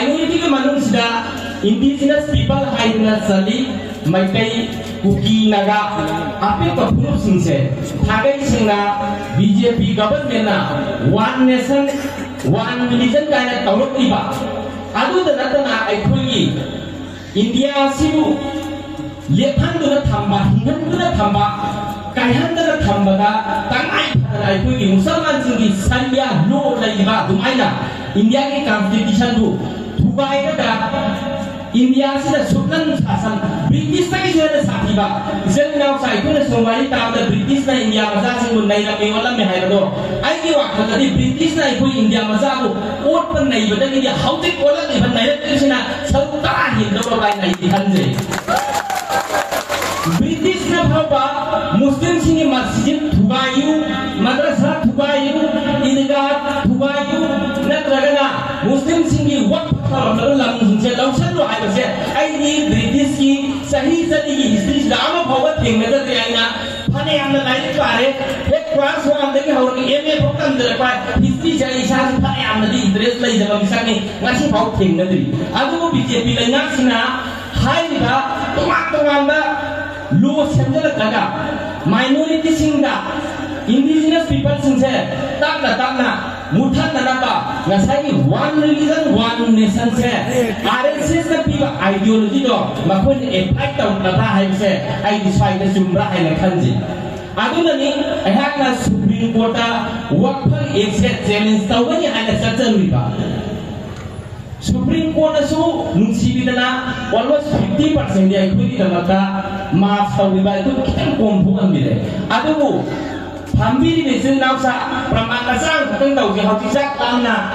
minority के मनुष्य indigenous people हाइना सली मैकई कुकी नागा आपे कपूर सिंह से थागे सिंगना BJP गवर्नमेंट ना one nation one religion का ना तौरत इबा आदु दनातना ऐखोगी इंडिया सिबु लेफान दुना थंबा हिंगन दुना थंबा कायहान दुना थंबा दा तंगाई फदना ऐखोगी मुसलमान सिंगी सरिया लो लाइबा दुमाइना इंडिया के कॉन्स्टिट्यूशन को थुबाइदा इंडिया से सुकन शासन ब्रिटिश तक इसे साथीबा जन नाउ साइको ने सोमाली ताब ब्रिटिश ना इंडिया मजा से मुन नहीं लगे वाला में है दो आई की वक्त तदी ब्रिटिश ना कोई इंडिया मजा को ओट पर नहीं बदल इंडिया हाउते कोला नहीं बन नहीं रखते ना सत्ता हिंदू बाई नहीं दिखंजे ब्रिटिश ना भाबा मुस्लिम सिंह मस्जिद थुबायु मदरसा थुबायु ईदगाह थुबायु नत्रगना मुस्लिम सिंह वक्त लमसे लौसन लो है से ब्रिटिश की सही सदी की हिस्ट्री दाम भगवत थेंगदे आइना फने हमने लाइक पारे एक क्लास 1 दगी हौर की एमए भक्तम दे पा हिस्ट्री से इसा फने हमने दी इंटरेस्ट लई जब मिसानी ngasi भाव थेंगदरी अदु बीजेपी लेना सिना हाइबा तोमा लो सेंजल लगा माइनॉरिटी सिंगा इंडिजिनस पीपल सिंसे ताकना मुठा ननाबा नसाई one religion one nation से RSS ने पीवा आइडियोलॉजी दो मकुन एप्लाई तौरता है से आई डिसाइड जुमरा है नखंजी आदुननी अहाकना सुप्रीम कोर्टा वक्फ एक्सेप्ट चैलेंज तौबनी है सचलुइबा सुप्रीम कोर्ट सु नुसिबिदना almost 50% दे आइखुगी दमका माफ तौबा तो कितन कोम भुअनबिले आदुबु Hambi di sini nausa, praman nasang, keteng tau, jauh cisak, lana.